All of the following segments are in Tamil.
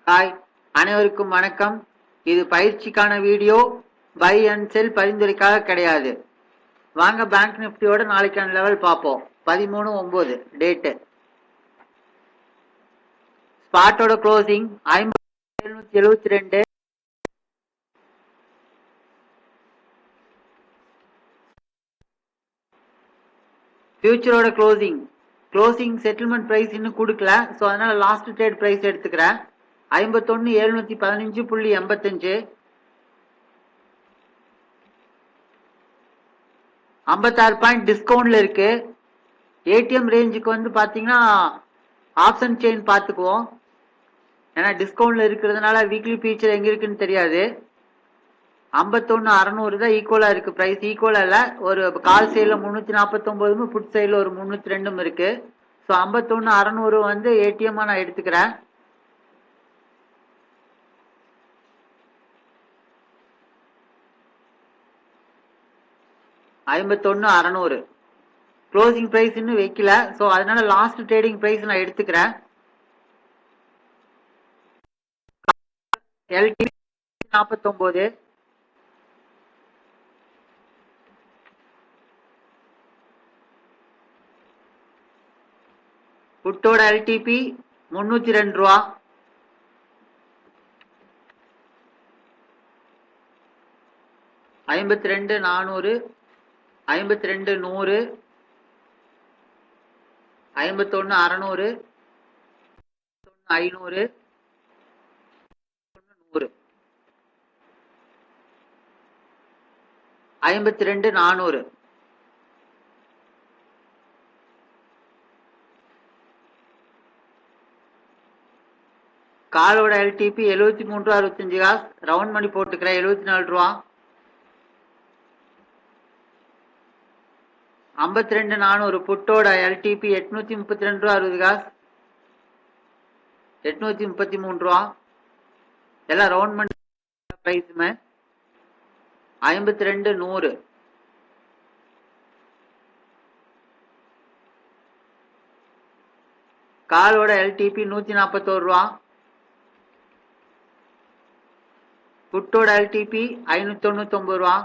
ஹாய், அனைவருக்கும் வணக்கம். இது பயிற்சிக்கான வீடியோ. பை அண்ட் செல் பரிந்துரைக்காக கிடையாது. வாங்க பேங்க் நிஃப்டியோட நாளைக்கான லெவல் பார்ப்போம். 13/9 டேட்டு. ஸ்பாட்டோட க்ளோசிங் 5772. ஃபியூச்சரோட க்ளோசிங் செட்டில்மெண்ட் பிரைஸ் இன்னும் கொடுக்கல. ஸோ அதனால லாஸ்ட் ட்ரேட் பிரைஸ் எடுத்துக்கிறேன். 51,715.85. 56 பாயிண்ட் டிஸ்கவுண்ட்ல இருக்கு. ஏடிஎம் ரேஞ்சுக்கு வந்து பாத்தீங்கன்னா ஆப்ஷன் செயின் பார்த்துக்குவோம். ஏன்னா டிஸ்கவுண்ட்ல இருக்கிறதுனால வீக்லி ஃபீச்சர் எங்க இருக்குன்னு தெரியாது. 51,600 தான் ஈக்குவலா இருக்கு. பிரைஸ் ஈக்குவலா இல்ல. ஒரு கால் சைட்ல 349, புட் சைட்ல ஒரு 302 இருக்கு. ஸோ 51,600 வந்து ஏடிஎம் நான் எடுத்துக்கிறேன். $51,600 க்ளோசிங் பிரைஸ் இன்னும் வைக்கல. ஸோ அதனால லாஸ்ட் ட்ரேடிங் பிரைஸ் நான் எடுத்துக்கிறேன். எல்டி 49, புட்டோட எல்டிபி 302 ரூபா. $52,400, $52,100, $51,600, $51,500, $100, $52,400. காலோட எல்டிபி 73.65 காசு. ரவுண்ட் பண்ணி போட்டுக்கிறேன். 74 ரூபா. 52,400 புட்டோட எல்டிபி 832.60 காசு. 833 ரூபா. எல்லாம் ரவுண்ட் பண்ணி பிரைஸுமே. 52,100. காலோட எல்டிபி 141 ரூபா. புட்டோட எல்டிபி 599 ரூபா.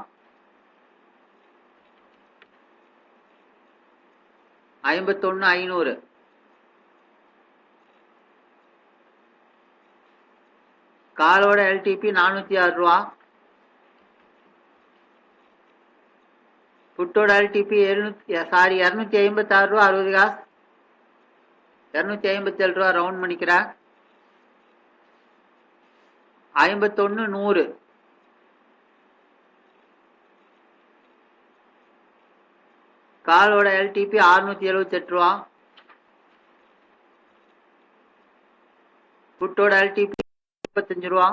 51,500. காலோட எல்டிபி 406 ரூபா. புட்டோட எல்டிபி 256 ரூபா 60 காசு. 257 ரூபா ரவுண்ட் பண்ணிக்கிறேன். 51,100. காலோட எல்டிபி 678 ரூபா. புட்டோட எல்டிபி 35 ரூபா.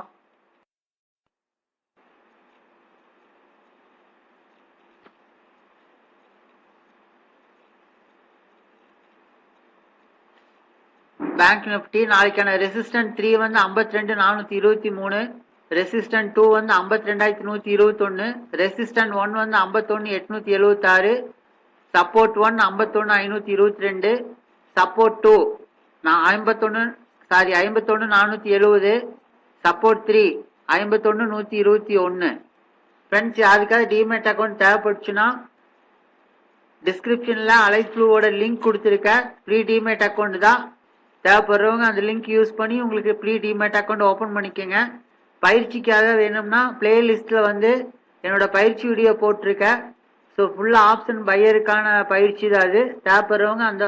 பேங்க் நிஃப்டி நாளைக்கான ரெசிஸ்டன்ட் 3 வந்து 52,423. ரெசிஸ்டன்ட் 2 வந்து 52,121. ரெசிஸ்டன்ட் 1 வந்து 51,876. சப்போர்ட் 1 51,522. சப்போர்ட் 2 51,470. சப்போர்ட் 3 51,121. ஃப்ரெண்ட்ஸ், யாருக்காவது டிமேட் அக்கௌண்ட் தேவைப்படுச்சுன்னா டிஸ்கிரிப்ஷன்ல அலைஸ் ப்ளூவோட லிங்க் கொடுத்துருக்க. ஃப்ரீ டிமேட் அக்கௌண்ட் தான். தேவைப்படுறவங்க அந்த லிங்க் யூஸ் பண்ணி உங்களுக்கு ஃப்ரீ டிமேட் அக்கௌண்ட் ஓப்பன் பண்ணிக்கோங்க. பயிற்சிக்காக வேணும்னா பிளேலிஸ்ட்ல வந்து என்னோட பயிற்சி வீடியோ போட்டிருக்கேன். ஸோ ஃபுல்லாக ஆப்ஷன் பையருக்கான பயிற்சி தான் அது. தேவைப்படுறவங்க அந்த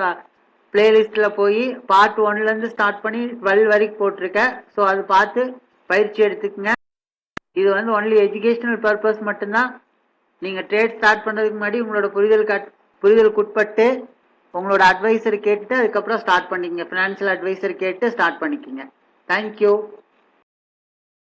பிளேலிஸ்ட்ல போய் பார்ட் 1லேருந்து ஸ்டார்ட் பண்ணி 12 வரைக்கும் போட்டிருக்கேன். ஸோ அது பார்த்து பயிற்சி எடுத்துக்கங்க. இது வந்து ஒன்லி எஜுகேஷனல் பர்பஸ் மட்டும்தான். நீங்கள் ட்ரேட் ஸ்டார்ட் பண்ணுறதுக்கு முன்னாடி உங்களோட புரிதலுக்கு உட்பட்டு உங்களோட அட்வைசர் கேட்டுட்டு அதுக்கப்புறம் ஸ்டார்ட் பண்ணிக்கங்க. ஃபினான்ஷியல் அட்வைசர் கேட்டு ஸ்டார்ட் பண்ணிக்கங்க. தேங்க்யூ.